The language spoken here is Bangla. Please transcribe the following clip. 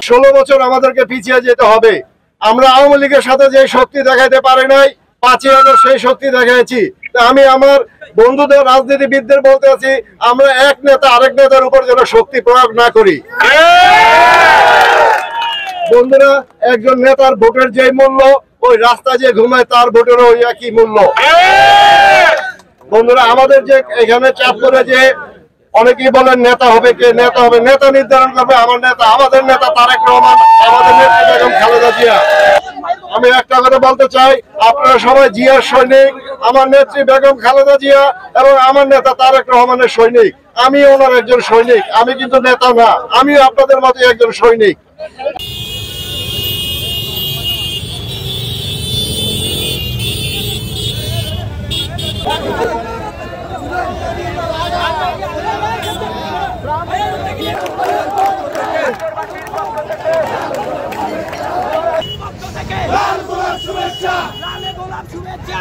16 বছর আমাদেরকে পিছিয়ে যেতে হবে। আমরা আওয়ামী লীগের সাথে যে শক্তি দেখাইতে পারি নাই, 5 আগস্ট সেই শক্তি দেখাইছি। আমি আমার বন্ধুদের রাজনীতিবিদদের বলতে আছি, আমরা এক নেতা আরেক নেতার উপর যেন শক্তি প্রয়োগ না করি। বন্ধুরা, একজন নেতার ভোটের যে মূল্য, ওই রাস্তায় যে ঘুমায় তার ভোটেরও ওই একই মূল্য। বন্ধুরা, আমাদের যে এখানে চাঁদপুরে যে অনেকেই বলেন নেতা হবে, কে নেতা হবে, নেতা নির্ধারণ করবে আমার নেতা, আমাদের নেতা তারেক রহমান, আমাদের নেত্রী বেগম খালেদা জিয়া। আমি একটা কথা বলতে চাই, আপনারা সবাই জিয়ার সৈনিক, আমার নেত্রী বেগম খালেদা জিয়া এবং আমার নেতা তারেক রহমানের সৈনিক। আমি ওনার একজন সৈনিক, আমি কিন্তু নেতা না, আমি আপনাদের মতো একজন সৈনিক। লাল গোলাপ শুভেচ্ছা, লাল গোলাপ শুভেচ্ছা।